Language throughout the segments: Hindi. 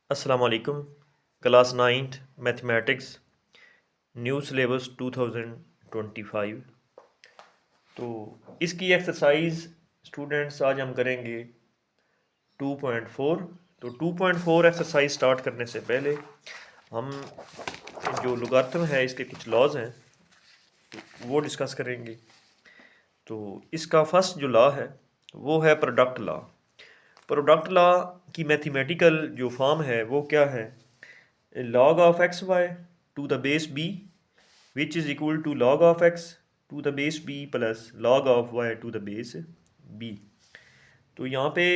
अस्सलाम वालेकुम। Class 9th mathematics new syllabus 2025। तो इसकी एक्सरसाइज स्टूडेंट्स आज हम करेंगे 2.4। तो 2.4 एक्सरसाइज स्टार्ट करने से पहले हम जो लॉगरिथम है इसके कुछ लॉज हैं वो डिस्कस करेंगे। तो इसका फर्स्ट जो लॉ है वो है प्रोडक्ट लॉ। प्रोडक्ट लॉ की मैथमेटिकल जो फॉर्म है वो क्या है? log of xy to the base b which is equal to log of x to the base b plus log of y to the base b। तो यहाँ पे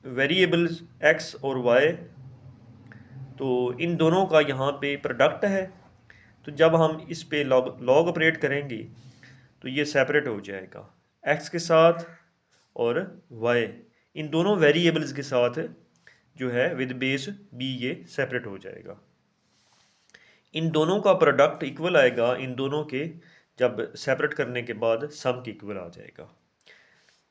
वेरिएबल्स x और y, तो इन दोनों का यहाँ पे प्रोडक्ट है। तो जब हम इस पे लॉग ऑपरेट करेंगे तो ये सेपरेट हो जाएगा x के साथ, और y इन दोनों वेरिएबल्स के साथ जो है विद बेस b ये सेपरेट हो जाएगा। इन दोनों का प्रोडक्ट इक्वल आएगा इन दोनों के, जब सेपरेट करने के बाद सम के इक्वल आ जाएगा।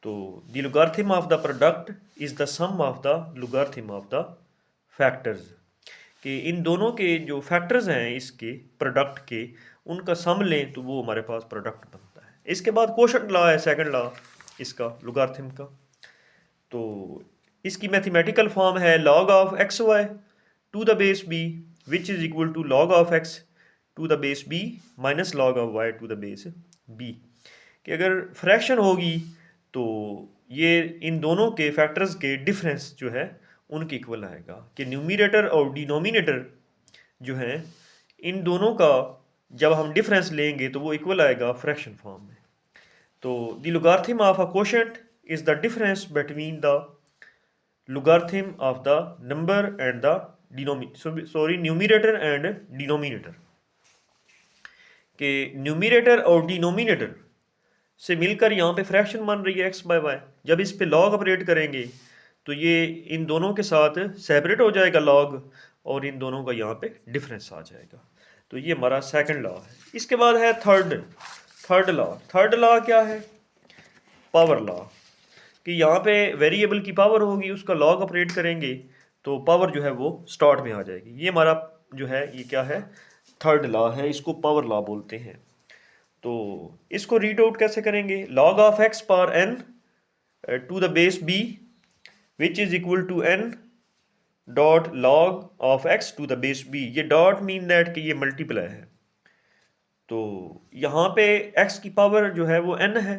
तो the logarithm of the product is the sum of the logarithm of the factors. कि इन दोनों के जो फैक्टर्स हैं इसके प्रोडक्ट के, उनका सम लें तो वो हमारे पास प्रोडक्ट बनता है। इसके बाद क्वोशंट लॉ है, सेकंड लॉ इसका लॉगरिथम का। तो इसकी मैथमेटिकल फॉर्म है log of x y to the base b which is equal to log of x to the base b minus log of y to the base b। कि अगर फ्रैक्शन होगी तो ये इन दोनों के फैक्टर्स के डिफरेंस जो है उनके इक्वल आएगा। कि न्यूमिनेटर और डिनोमिनेटर जो है इन दोनों का जब हम डिफरेंस लेंगे तो वो इक्वल आएगा फ्रैक्शन फॉर्म में। तो the logarithm of a quotient is the difference between the logarithm of the number and the numerator and denominator। के न्यूमिनेटर और डिनोमिनेटर से मिलकर यहाँ पे फ्रैक्शन बन रही है x बाय वाई। जब इस पे लॉग ऑपरेट करेंगे तो ये इन दोनों के साथ सेपरेट हो जाएगा लॉग, और इन दोनों का यहाँ पे डिफरेंस आ जाएगा। तो ये हमारा सेकंड लॉ है। इसके बाद है थर्ड लॉ। थर्ड लॉ क्या है? Power law. कि यहाँ पे वेरिएबल की पावर होगी, उसका लॉग ऑपरेट करेंगे तो पावर जो है वो स्टार्ट में आ जाएगी। ये हमारा जो है ये क्या है? थर्ड लॉ है, इसको पावर लॉ बोलते हैं। तो इसको रीड आउट कैसे करेंगे? Log of x power n to the base b which is equal to n dot log of x to the base b. ये डॉट मीन दैट कि ये मल्टीप्लाई है। तो यहाँ पे x की पावर जो है वो n है,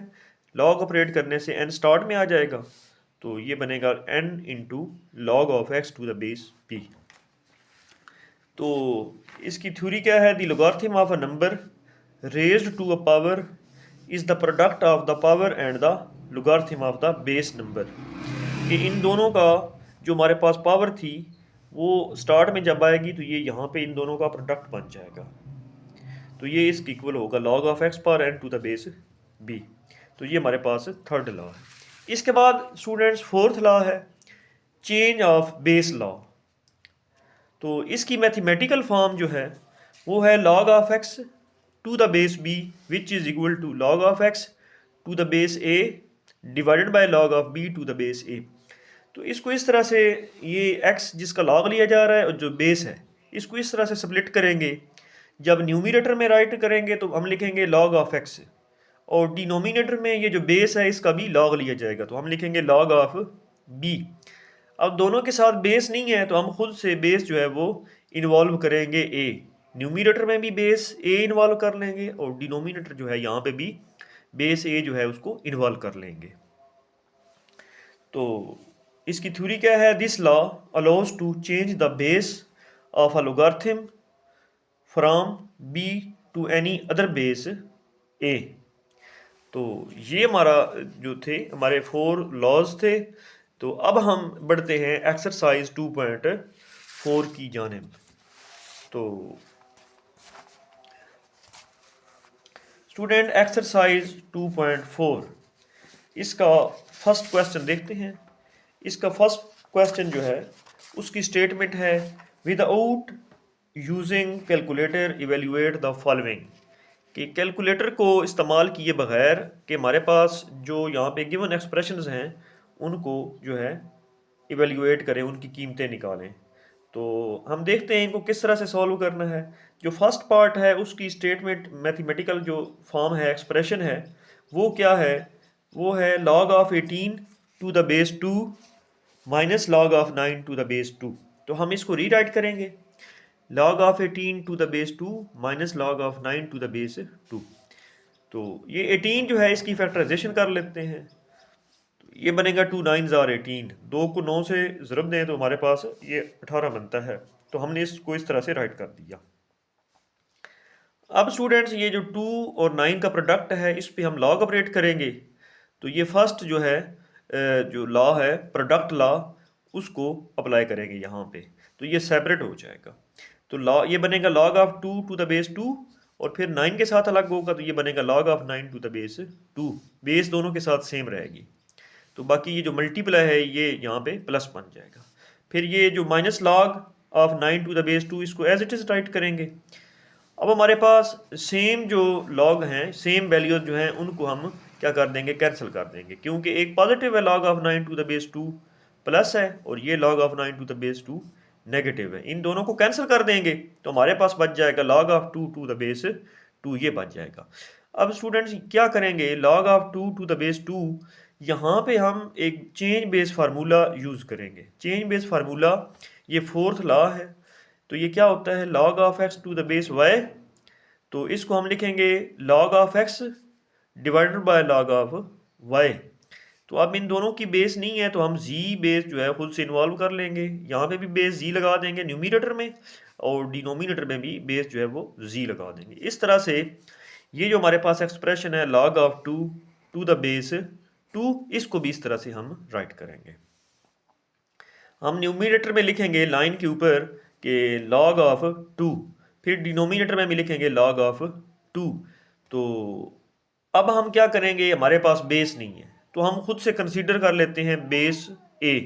लॉग ऑपरेट करने से n स्टार्ट में आ जाएगा। तो ये बनेगा n into log of x to the base p। तो इसकी थ्योरी क्या है? The logarithm of a number raised to a power is the product of the power and the logarithm of the base number. कि इन दोनों का जो हमारे पास पावर थी वो स्टार्ट में जब आएगी तो ये यहाँ पे इन दोनों का प्रोडक्ट बन जाएगा। तो ये इसके इक्वल होगा log of x power n to the base b। तो ये हमारे पास थर्ड लॉ है। इसके बाद स्टूडेंट्स फोर्थ लॉ है चेंज ऑफ बेस लॉ। तो इसकी मैथमेटिकल फॉर्म जो है वो है log of x to the base b which is equal to log of x to the base a divided by log of b to the base a। तो इसको इस तरह से, ये x जिसका log लिया जा रहा है और जो बेस है इसको इस तरह से स्प्लिट करेंगे। जब न्यूमिनेटर में राइट करेंगे तो हम लिखेंगे log ऑफ x, और डिनोमिनेटर में ये जो बेस है इसका भी log लिया जाएगा तो हम लिखेंगे log ऑफ b। अब दोनों के साथ बेस नहीं है तो हम खुद से बेस जो है वो इन्वॉल्व करेंगे a। न्यूमिनेटर में भी बेस a इन्वॉल्व कर लेंगे और डिनोमिनेटर जो है यहाँ पे भी बेस a जो है उसको इन्वॉल्व कर लेंगे। तो इसकी थ्योरी क्या है? This law allows to change the base of a logarithm from b to any other base a। तो ये हमारा जो थे हमारे 4 लॉज थे। तो अब हम बढ़ते हैं एक्सरसाइज 2.4 की जानिब। तो स्टूडेंट एक्सरसाइज 2.4 इसका फर्स्ट क्वेश्चन देखते हैं। इसका फर्स्ट क्वेश्चन जो है उसकी स्टेटमेंट है without using calculator evaluate the following. कि कैलकुलेटर को इस्तेमाल किए बगैर कि हमारे पास जो यहाँ पे गिवन एक्सप्रेशंस हैं उनको जो है इवेल्युएट करें, उनकी कीमतें निकालें। तो हम देखते हैं इनको किस तरह से सॉल्व करना है। जो फर्स्ट पार्ट है उसकी स्टेटमेंट मैथमेटिकल जो फॉर्म है, एक्सप्रेशन है, वो क्या है? वो है log of 18 to the base 2 minus log of 9 to the base 2। तो हम इसको रीराइट करेंगे, log of 18 to the base 2 minus log of 9 to the base 2। तो ये 18 जो है इसकी फैक्टराइजेशन कर लेते हैं, ये बनेगा 2 9s आर 18, 2 को 9 से ज़रब दें तो हमारे पास ये 18 बनता है। तो हमने इसको इस तरह से राइट कर दिया। अब स्टूडेंट्स ये जो 2 और 9 का प्रोडक्ट है इस पे हम लॉग ऑपरेट करेंगे। तो ये फर्स्ट जो है जो लॉ है प्रोडक्ट लॉ, उसको अप्लाई करेंगे यहाँ पे, तो ये सेपरेट हो जाएगा। तो लॉ ये बनेगा log of 2 to the base 2, और फिर 9 के साथ अलग होगा तो ये बनेगा log of 9 to the base 2। Base दोनों के साथ सेम रहेगी, तो बाकी ये जो मल्टीप्लाई है ये यहाँ पे प्लस बन जाएगा। फिर ये जो minus log of 9 to the base 2, इसको एज इट इज़ राइट करेंगे। अब हमारे पास सेम जो लॉग हैं, सेम वैल्यूज जो हैं, उनको हम क्या कर देंगे, कैंसिल कर देंगे, क्योंकि एक पॉजिटिव है log of 9 to the base 2 plus है, और ये log of 9 to the base 2 negative है। इन दोनों को कैंसिल कर देंगे तो हमारे पास बच जाएगा log of 2 to the base 2, ये बच जाएगा। अब स्टूडेंट्स क्या करेंगे, log of 2 to the base 2, यहाँ पे हम एक चेंज बेस फार्मूला यूज़ करेंगे। चेंज बेस फार्मूला ये फोर्थ लॉ है। तो ये क्या होता है, log of x to the base y, तो इसको हम लिखेंगे log of x divided by log of y। तो अब इन दोनों की बेस नहीं है तो हम z बेस जो है खुद से इन्वॉल्व कर लेंगे, यहाँ पे भी बेस z लगा देंगे न्यूमिनेटर में, और डिनोमिनेटर में भी बेस जो है वो z लगा देंगे। इस तरह से ये जो हमारे पास एक्सप्रेशन है log of 2 to the base 2, इसको भी इस तरह से हम राइट करेंगे। हम न्यूमिनेटर में लिखेंगे लाइन के ऊपर कि log ऑफ 2, फिर डिनोमिनेटर में भी लिखेंगे log ऑफ 2। तो अब हम क्या करेंगे, हमारे पास बेस नहीं है तो हम खुद से कंसीडर कर लेते हैं बेस ए,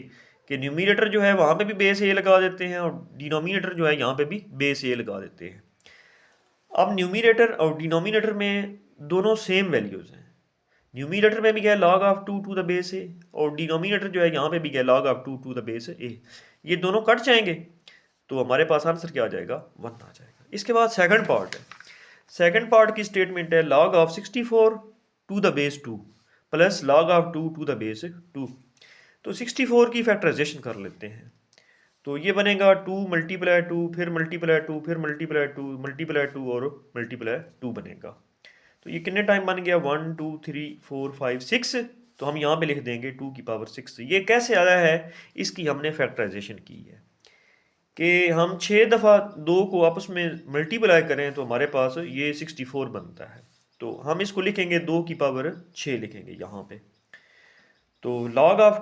कि न्यूमिनेटर जो है वहाँ पे भी बेस ए लगा देते हैं, और डिनोमिनेटर जो है यहाँ पे भी बेस ए लगा देते हैं। अब न्यूमिनेटर और डिनोमिनेटर में दोनों सेम वैल्यूज़ हैं। न्यूमिनेटर में भी क्या है log of 2 to the base a, और डिनोमिनेटर जो है यहाँ पे भी क्या है log of 2 to the base a. ये दोनों कट जाएंगे तो हमारे पास आंसर क्या आ जाएगा, 1 आ जाएगा। इसके बाद सेकंड पार्ट है। सेकंड पार्ट की स्टेटमेंट है log of 64 to the base 2 plus log of 2 to the base 2। तो 64 की फैक्टराइजेशन कर लेते हैं, तो ये बनेगा 2 मल्टीप्लाई 2 फिर मल्टीप्लाई 2 फिर मल्टीप्लाई 2 मल्टीप्लाई 2 और मल्टीप्लाई 2 बनेगा। तो ये कितने टाइम बन गया, 1 2 3 4 5 6। तो हम यहाँ पे लिख देंगे 2 की पावर 6। ये कैसे आया है, इसकी हमने फैक्टराइजेशन की है कि हम 6 दफ़ा 2 को आपस में मल्टीप्लाई करें तो हमारे पास ये 64 बनता है। तो हम इसको लिखेंगे 2 की पावर 6 लिखेंगे यहाँ पे। तो log of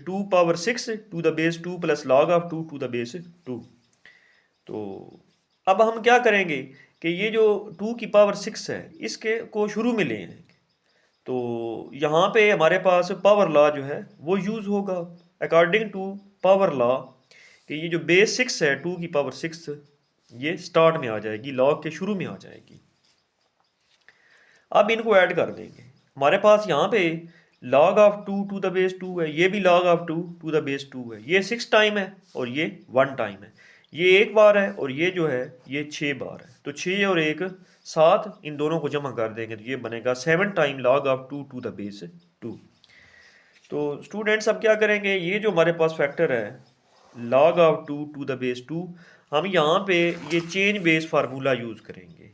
2 power 6 to the base 2 plus log of 2 to the base 2। तो अब हम क्या करेंगे कि ये जो 2 की पावर 6 है इसके को शुरू में ले आएंगे। तो यहाँ पे हमारे पास पावर लॉ जो है वो यूज़ होगा अकॉर्डिंग टू पावर लॉ, कि ये जो बेस 6 है 2 की पावर 6 ये स्टार्ट में आ जाएगी, लॉग के शुरू में आ जाएगी। अब इनको ऐड कर देंगे, हमारे पास यहाँ पे log of 2 to the base 2 है, ये भी log of 2 to the base 2 है। ये 6 टाइम है और ये 1 टाइम है, ये 1 बार है और ये जो है ये 6 बार है। तो 6 और 1 7, इन दोनों को जमा कर देंगे तो ये बनेगा 7 time log of 2 to the base 2। तो स्टूडेंट्स अब क्या करेंगे, ये जो हमारे पास फैक्टर है log of 2 to the base 2, हम यहाँ पे ये चेंज बेस फार्मूला यूज़ करेंगे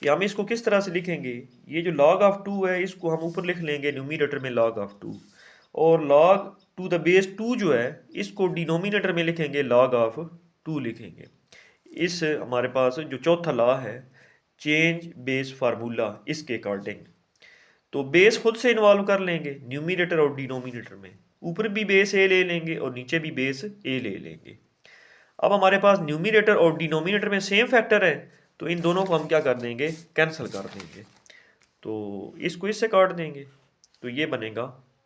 कि हम इसको किस तरह से लिखेंगे। ये जो log ऑफ 2 है इसको हम ऊपर लिख लेंगे न्यूमिनेटर में log ऑफ 2, और log टू द बेस 2 जो है इसको डिनोमिनेटर में लिखेंगे log ऑफ 2 लिखेंगे। इस हमारे पास जो चौथा लॉ है चेंज बेस फार्मूला, इसके अकॉर्डिंग तो बेस खुद से इन्वॉल्व कर लेंगे न्यूमिनेटर और डिनोमिनेटर में, ऊपर भी बेस ए ले लेंगे और नीचे भी बेस ए ले लेंगे। अब हमारे पास न्यूमिनेटर और डिनोमिनेटर में सेम फैक्टर है तो इन दोनों को हम क्या कर देंगे, कैंसिल कर देंगे। तो इसको इससे काट देंगे तो ये बनेगा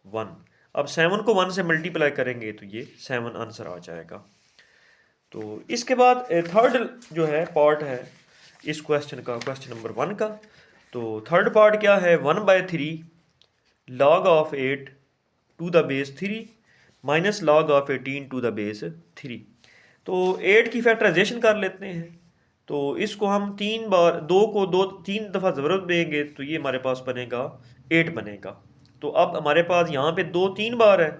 1। अब 7 को 1 से मल्टीप्लाई करेंगे तो ये 7 आंसर आ जाएगा। तो इसके बाद थर्ड जो है पार्ट है इस क्वेश्चन का, क्वेश्चन नंबर 1 का। तो थर्ड पार्ट क्या है, 1/3 log of 8 to the base 3 minus log of 18 to the base 3। तो 8 की फैक्टराइजेशन कर लेते हैं। तो इसको हम 3 बार, 2 को 3 दफ़ा ज़रूरत देंगे तो ये हमारे पास बनेगा 8 बनेगा। तो अब हमारे पास यहाँ पे 2 3 बार है,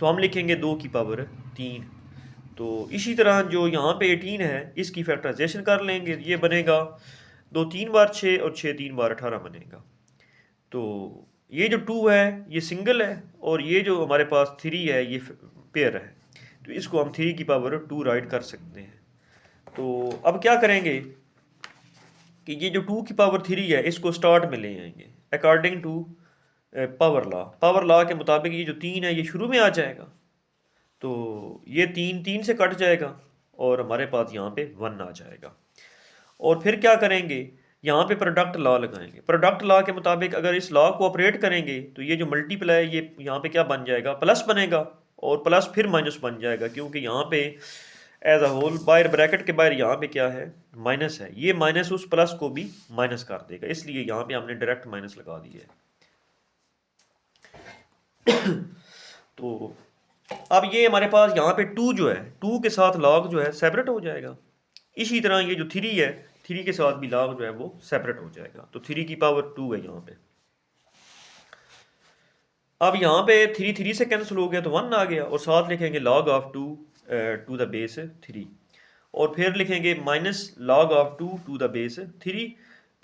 तो हम लिखेंगे 2 की पावर 3। तो इसी तरह जो यहाँ पे 18 है इसकी फैक्टराइजेशन कर लेंगे, ये बनेगा 2 3 बार 6 और 6 3 बार 18 बनेगा। तो ये जो 2 है ये सिंगल है, और ये जो हमारे पास 3 है ये पेयर है, तो इसको हम 3 की पावर 2 राइट कर सकते हैं। तो अब क्या करेंगे कि ये जो 2 की पावर 3 है इसको स्टार्ट में ले आएंगे अकॉर्डिंग टू पावर लॉ के मुताबिक ये जो 3 है ये शुरू में आ जाएगा, तो ये 3 3 से कट जाएगा और हमारे पास यहाँ पे 1 आ जाएगा। और फिर क्या करेंगे, यहाँ पे प्रोडक्ट लॉ लगाएंगे। प्रोडक्ट लॉ के मुताबिक अगर इस लॉ को ऑपरेट करेंगे तो ये जो मल्टीप्लाई ये यहाँ पे क्या बन जाएगा, प्लस बनेगा, और प्लस फिर माइनस बन जाएगा, क्योंकि यहाँ पे एज अ होल बाहर ब्रैकेट के बाहर यहाँ पे क्या है, माइनस है। ये माइनस उस प्लस को भी माइनस कर देगा, इसलिए यहाँ पे हमने डायरेक्ट माइनस लगा दिया है। तो अब ये हमारे पास यहाँ पे 2 जो है, 2 के साथ लॉग जो है सेपरेट हो जाएगा। इसी तरह ये जो 3 है, 3 के साथ भी लॉग जो है वो सेपरेट हो जाएगा। तो 3 की पावर 2 है यहाँ पे। अब यहाँ पे 3 3 से कैंसिल हो गया तो 1 आ गया, और साथ लिखेंगे log of 2 to the base 3, और फिर लिखेंगे minus log of 2 to the base 3।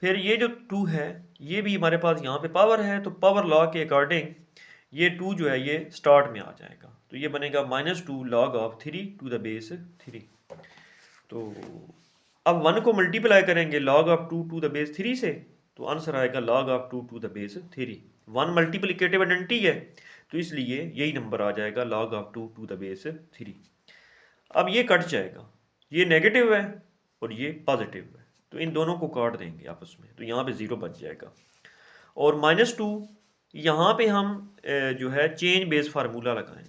फिर ये जो 2 है ये भी हमारे पास यहाँ पे पावर है, तो पावर लॉ के अकॉर्डिंग ये 2 जो है ये स्टार्ट में आ जाएगा, तो ये बनेगा -2 log of 3 to the base 3। तो अब 1 को मल्टीप्लाई करेंगे log of 2 to the base 3 से, तो आंसर आएगा log of 2 to the base 3। 1 multiplicative identity है, तो इसलिए यही नंबर आ जाएगा log of 2 to the base 3। अब ये कट जाएगा, ये नेगेटिव है और ये पॉजिटिव है, तो इन दोनों को काट देंगे आपस में, तो यहाँ पे 0 बच जाएगा। और -2 यहाँ पे हम जो है चेंज बेस फार्मूला लगाएंगे।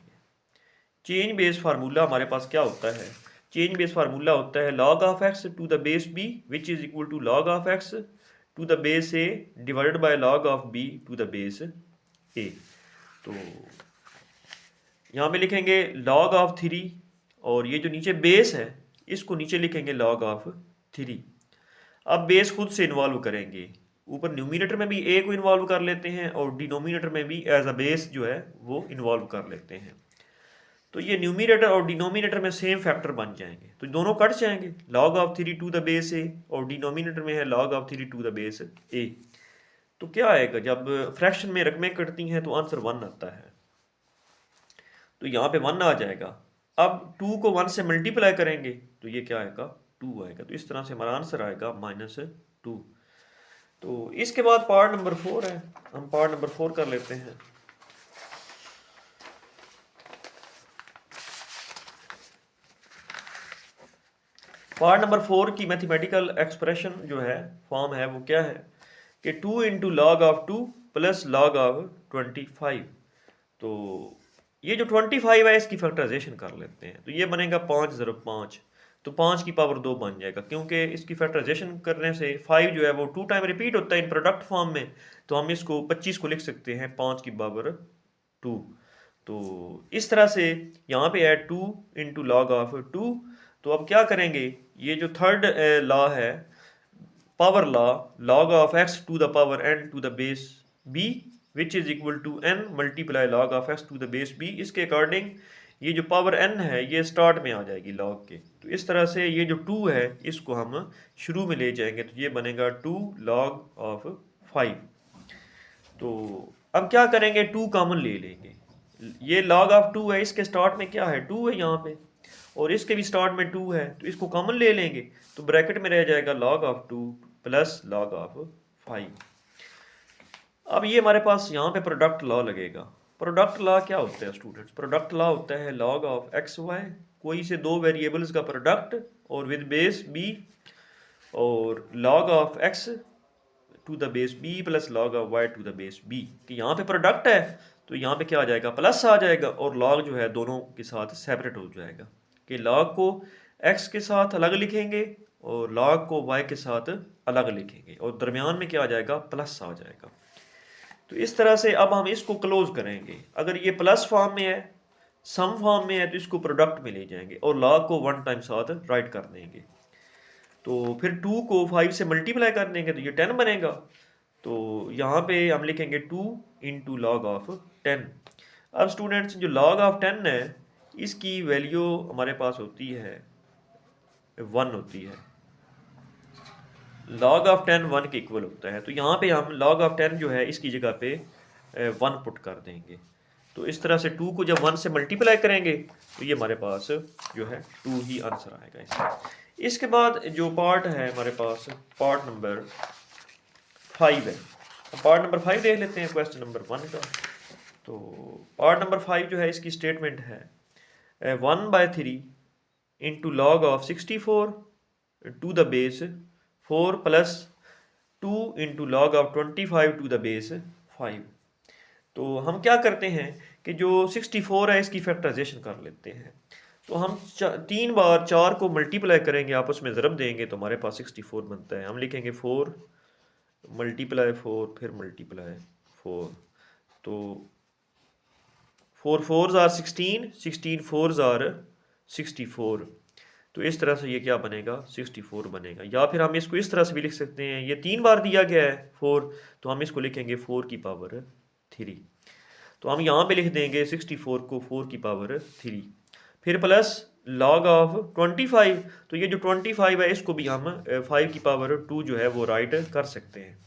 चेंज बेस फार्मूला हमारे पास क्या होता है, चेंज बेस फार्मूला होता है log of x to the base b which is equal to log of x to the base a divided by log of b to the base a। तो यहाँ पे लिखेंगे log ऑफ 3, और ये जो नीचे बेस है इसको नीचे लिखेंगे log ऑफ 3। अब बेस खुद से इन्वॉल्व करेंगे, ऊपर न्यूमिनेटर में भी a को इन्वॉल्व कर लेते हैं और डिनोमिनेटर में भी एज अ बेस जो है वो इन्वॉल्व कर लेते हैं, तो ये न्यूमिनेटर और डिनोमिनेटर में सेम फैक्टर बन जाएंगे, तो दोनों कट जाएंगे। log of 3 to the base a और डिनोमिनेटर में है log of 3 to the base a, तो क्या आएगा, जब फ्रैक्शन में रकमें कटती हैं तो आंसर 1 आता है, तो यहाँ पे 1 आ जाएगा। अब 2 को 1 से मल्टीप्लाई करेंगे तो ये क्या आएगा, 2 आएगा, तो इस तरह से हमारा आंसर आएगा -2। तो इसके बाद पार्ट नंबर 4 है, हम पार्ट नंबर 4 कर लेते हैं। पार्ट नंबर 4 की मैथमेटिकल एक्सप्रेशन जो है, फॉर्म है, वो क्या है कि 2 into log of 2 plus log of 25। तो ये जो 25 है इसकी फैक्टराइजेशन कर लेते हैं, तो ये बनेगा 5 ज़रब 5, तो 5 की पावर 2 बन जाएगा, क्योंकि इसकी फैक्टराइजेशन करने से 5 जो है वो 2 टाइम रिपीट होता है इन प्रोडक्ट फॉर्म में, तो हम इसको 25 को लिख सकते हैं 5 की पावर 2। तो इस तरह से यहाँ पे है 2 इंटू लॉग ऑफ 2। तो अब क्या करेंगे, ये जो थर्ड लॉ है power law, log of x to the power n to the base b which is equal to n multiply log of x to the base b, इसके अकॉर्डिंग ये जो पावर n है ये स्टार्ट में आ जाएगी log के, तो इस तरह से ये जो 2 है इसको हम शुरू में ले जाएंगे, तो ये बनेगा 2 log ऑफ 5। तो अब क्या करेंगे, 2 कॉमन ले लेंगे, ये log ऑफ 2 है, इसके स्टार्ट में क्या है 2 है यहाँ पे, और इसके भी स्टार्ट में 2 है, तो इसको कॉमन ले लेंगे, तो ब्रैकेट में रह जाएगा log of 2 plus log of 5। अब ये हमारे पास यहाँ पे प्रोडक्ट लॉ लगेगा। प्रोडक्ट लॉ क्या होता है स्टूडेंट्स, प्रोडक्ट लॉ होता है log ऑफ एक्स वाई, कोई से दो वेरिएबल्स का प्रोडक्ट और विद बेस b, और log of x to the base b plus log of y to the base b, कि यहाँ पे प्रोडक्ट है तो यहाँ पे क्या आ जाएगा, प्लस आ जाएगा, और log जो है दोनों के साथ सेपरेट हो जाएगा, कि log को x के साथ अलग लिखेंगे और log को y के साथ अलग लिखेंगे, और दरमियान में क्या आ जाएगा, प्लस आ जाएगा। तो इस तरह से अब हम इसको क्लोज करेंगे, अगर ये प्लस फॉर्म में है सम फॉर्म में है तो इसको प्रोडक्ट में ले जाएंगे और लॉग को 1 टाइम साथ राइट कर देंगे। तो फिर 2 को 5 से मल्टीप्लाई कर देंगे तो ये 10 बनेगा। तो यहाँ पे हम लिखेंगे 2 इंटू लॉग ऑफ 10। अब स्टूडेंट्स जो लॉग ऑफ 10 है इसकी वैल्यू हमारे पास होती है 1 होती है। लॉग ऑफ 10 1 के इक्वल होता है। तो यहाँ पे हम लॉग ऑफ 10 जो है इसकी जगह पे 1 पुट कर देंगे। तो इस तरह से 2 को जब 1 से मल्टीप्लाई करेंगे तो ये हमारे पास जो है 2 ही आंसर आएगा इसका। इसके बाद जो पार्ट है हमारे पास पार्ट नंबर 5 है। पार्ट नंबर 5 देख लेते हैं क्वेश्चन नंबर 1 का। तो पार्ट नंबर 5 जो है इसकी स्टेटमेंट है 1/3 into log of 64 to the base 4 plus 2 into log of 25 to the base 5। तो हम क्या करते हैं कि जो 64 है इसकी फैक्टराइजेशन कर लेते हैं। तो हम 3 बार 4 को मल्टीप्लाई करेंगे, आपस में ज़रब देंगे तो हमारे पास 64 बनता है। हम लिखेंगे 4 मल्टीप्लाई 4 फिर मल्टीप्लाई 4। तो 4 4s आर 16, 16 4s आर 64। तो इस तरह से ये क्या बनेगा 64 बनेगा। या फिर हम इसको इस तरह से भी लिख सकते हैं, ये 3 बार दिया गया है 4 तो हम इसको लिखेंगे 4 की पावर 3। तो हम यहाँ पे लिख देंगे 64 को 4 की पावर 3 फिर प्लस लॉग ऑफ 25। तो ये जो 25 है इसको भी हम 5 की पावर 2 जो है वो राइट कर सकते हैं।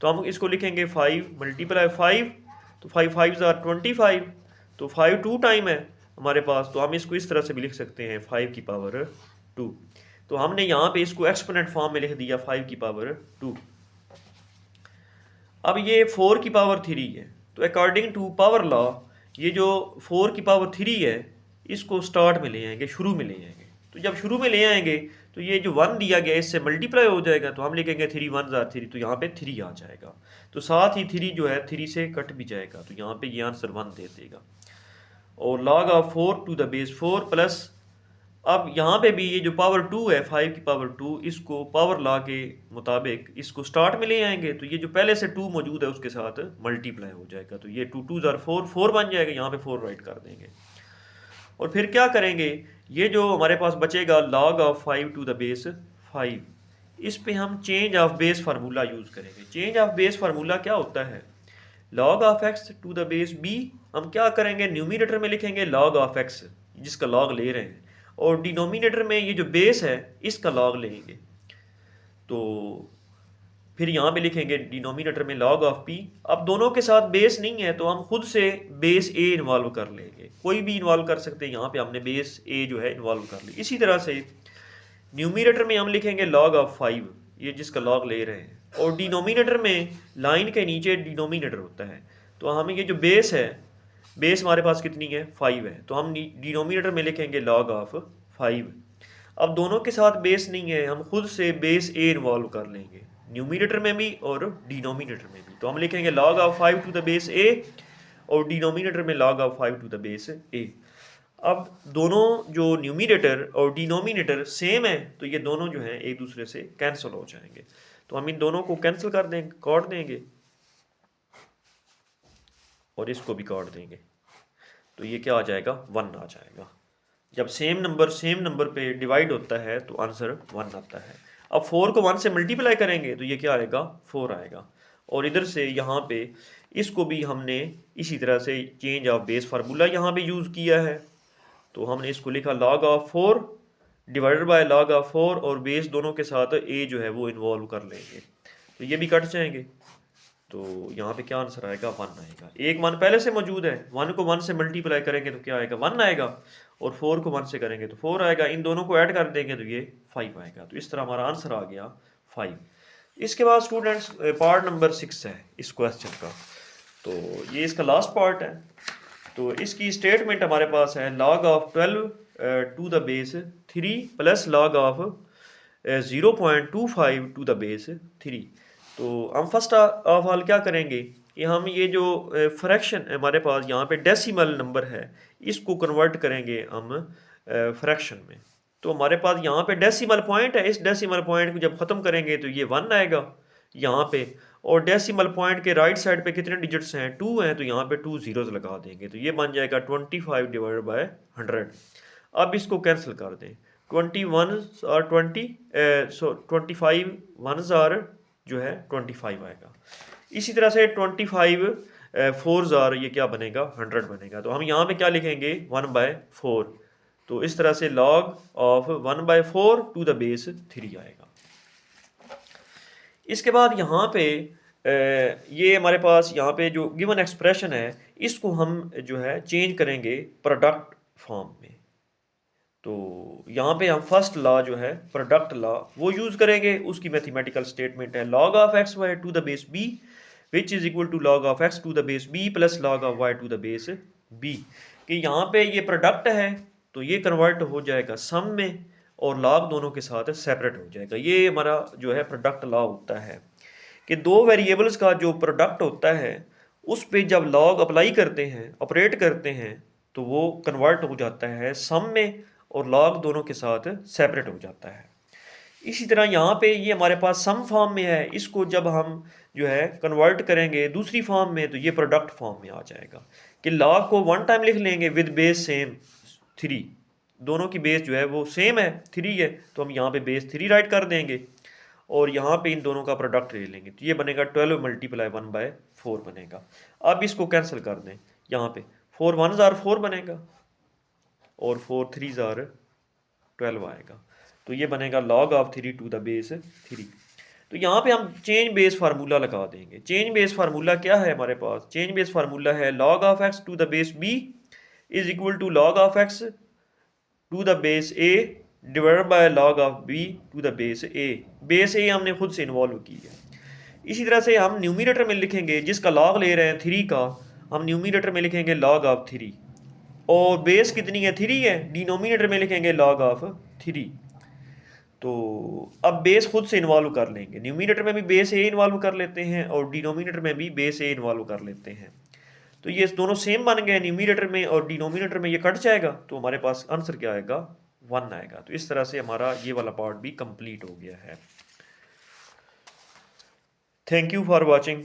तो हम इसको लिखेंगे 5 मल्टीप्लाई 5। तो 5 5s आर 25। तो 5 2 टाइम है हमारे पास। तो हम इसको इस तरह से भी लिख सकते हैं 5 की पावर 2। तो हमने यहाँ पे इसको एक्सपोनेंट फॉर्म में लिख दिया 5 की पावर 2। अब ये 4 की पावर 3 है। तो अकॉर्डिंग टू पावर लॉ ये जो 4 की पावर 3 है इसको स्टार्ट में ले आएंगे, शुरू में ले आएंगे। तो जब शुरू में ले आएंगे तो ये जो 1 दिया गया इससे मल्टीप्लाई हो जाएगा। तो हम लिखेंगे 3 1s आर 3। तो यहाँ पे 3 आ जाएगा। तो साथ ही 3 जो है 3 से कट भी जाएगा। तो यहाँ पे ये आंसर 1 दे देगा। और log of 4 to the base 4 plus, अब यहाँ पे भी ये जो पावर 2 है 5 की पावर 2 इसको पावर लॉ के मुताबिक इसको स्टार्ट में ले आएंगे। तो ये जो पहले से 2 मौजूद है उसके साथ मल्टीप्लाई हो जाएगा। तो ये 2 2s आर 4 4 बन जाएगा। यहाँ पे 4 राइट कर देंगे। और फिर क्या करेंगे, ये जो हमारे पास बचेगा log of 5 to the base 5, इस पे हम change of base formula use करेंगे। चेंज ऑफ बेस फार्मूला क्या होता है, log of x to the base b. हम क्या करेंगे न्यूमिनेटर में लिखेंगे लॉग ऑफ एक्स जिसका लॉग ले रहे हैं, और डिनोमिनेटर में ये जो बेस है इसका लॉग लेंगे। तो फिर यहाँ पे लिखेंगे डिनोमिनेटर में लॉग ऑफ पी। अब दोनों के साथ बेस नहीं है तो हम खुद से बेस ए इन्वॉल्व कर लेंगे, कोई भी इन्वॉल्व कर सकते हैं। यहाँ पे हमने बेस ए जो है इन्वॉल्व कर ली। इसी तरह से न्यूमिनेटर में हम लिखेंगे log ऑफ 5 ये जिसका log ले रहे हैं, और डिनोमिनेटर में लाइन के नीचे डिनोमिनेटर होता है। तो हमें ये जो बेस है, बेस हमारे पास कितनी है 5 है। तो हम डिनोमिनेटर में लिखेंगे log ऑफ 5। अब दोनों के साथ बेस नहीं है, हम खुद से बेस ए इन्वॉल्व कर लेंगे न्यूमिनेटर में भी और डिनोमिनेटर में भी। तो हम लिखेंगे log of 5 to the base a और डिनोमिनेटर में log of 5 to the base a. अब दोनों जो न्यूमिनेटर और डिनोमिनेटर सेम है तो ये दोनों जो हैं एक दूसरे से कैंसिल हो जाएंगे। तो हम इन दोनों को कैंसिल कर देंगे, काट देंगे, और इसको भी काट देंगे। तो ये क्या आ जाएगा 1 आ जाएगा। जब सेम नंबर पे डिवाइड होता है तो आंसर 1 आता है। अब 4 को 1 से मल्टीप्लाई करेंगे तो ये क्या आएगा 4 आएगा। और इधर से यहाँ पे इसको भी हमने इसी तरह से चेंज ऑफ बेस फार्मूला यहाँ पे यूज़ किया है। तो हमने इसको लिखा log of 4 divided by log of 4, और बेस दोनों के साथ a जो है वो इन्वॉल्व कर लेंगे। तो ये भी कट जाएंगे। तो यहाँ पे क्या आंसर आएगा 1 आएगा। एक मान पहले से मौजूद है, 1 को 1 से मल्टीप्लाई करेंगे तो क्या आएगा 1 आएगा, और 4 को 1 से करेंगे तो 4 आएगा। इन दोनों को ऐड कर देंगे तो ये 5 आएगा। तो इस तरह हमारा आंसर आ गया 5। इसके बाद स्टूडेंट्स पार्ट नंबर 6 है इस क्वेश्चन का। तो ये इसका लास्ट पार्ट है। तो इसकी स्टेटमेंट हमारे पास है log of 12 to the base 3 plus log of 0.25 to the base 3। तो हम फर्स्ट ऑफ ऑल क्या करेंगे कि हम ये जो फ्रैक्शन हमारे पास यहाँ पे डेसिमल नंबर है इसको कन्वर्ट करेंगे हम फ्रैक्शन में। तो हमारे पास यहाँ पे डेसिमल पॉइंट है, इस डेसिमल पॉइंट को जब ख़त्म करेंगे तो ये 1 आएगा, यहाँ पे, और डेसिमल पॉइंट के राइट साइड पे कितने डिजिट्स हैं, 2 हैं, तो यहाँ पे 2 जीरोस लगा देंगे, तो ये बन जाएगा 25 डिवाइडेड बाय 100। अब इसको कैंसिल कर दें, 21 और 25 वनस और जो है 25 आएगा। इसी तरह से 25 फोर्स और ये क्या बनेगा, 100 बनेगा। तो हम यहाँ पे क्या लिखेंगे, 1/4। तो इस तरह से log of 1/4 to the base 3 आएगा। इसके बाद यहाँ पे ये हमारे पास यहाँ पे जो गिवन एक्सप्रेशन है, इसको हम जो है चेंज करेंगे प्रोडक्ट फॉर्म में। तो यहाँ पे हम फर्स्ट लॉ जो है प्रोडक्ट लॉ वो यूज़ करेंगे, उसकी मैथमेटिकल स्टेटमेंट है log of x y to the base b which is equal to log of x to the base b plus log of y to the base b। कि यहाँ पे ये प्रोडक्ट है तो ये कन्वर्ट हो जाएगा सम में, और log दोनों के साथ सेपरेट हो जाएगा। ये हमारा जो है प्रोडक्ट लॉ होता है कि दो वेरिएबल्स का जो प्रोडक्ट होता है उस पे जब log अप्लाई करते हैं, ऑपरेट करते हैं, तो वो कन्वर्ट हो जाता है सम में, और log दोनों के साथ सेपरेट हो जाता है। इसी तरह यहाँ पे ये हमारे पास सम फॉर्म में है, इसको जब हम जो है कन्वर्ट करेंगे दूसरी फॉर्म में, तो ये प्रोडक्ट फॉर्म में आ जाएगा कि log को वन टाइम लिख लेंगे विद बेस सेम 3, दोनों की बेस जो है वो सेम है 3 है, तो हम यहाँ पे बेस 3 राइट कर देंगे और यहाँ पे इन दोनों का प्रोडक्ट ले लेंगे, तो ये बनेगा 12 मल्टीप्लाई 1/4 बनेगा। अब इसको कैंसिल कर दें, यहाँ पे 4 1s आर 4 बनेगा और 4 3s आर 12 आएगा, तो ये बनेगा log of 3 to the base 3। तो यहाँ पे हम चेंज बेस फार्मूला लगा देंगे। चेंज बेस फार्मूला क्या है हमारे पास, चेंज बेस फार्मूला है log of x to the base b is equal to log of x to the base a divided by log of b to the base a। Base a हमने खुद से इन्वॉल्व की है। इसी तरह से हम न्यूमिनेटर में लिखेंगे, जिसका log ले रहे हैं 3 का, हम न्यूमिनेटर में लिखेंगे log ऑफ 3, और बेस कितनी है 3 है, डिनोमिनेटर में लिखेंगे log ऑफ 3। तो अब बेस खुद से इन्वॉल्व कर लेंगे, न्यूमिनेटर में भी बेस ए इन्वॉल्व कर लेते हैं और डिनोमिनेटर में भी बेस ए इन्वॉल्व कर लेते हैं। तो ये दोनों सेम बन गए, न्यूमिनेटर में और डिनोमिनेटर में ये कट जाएगा, तो हमारे पास आंसर क्या आएगा, 1 आएगा। तो इस तरह से हमारा ये वाला पार्ट भी कंप्लीट हो गया है। Thank you for watching.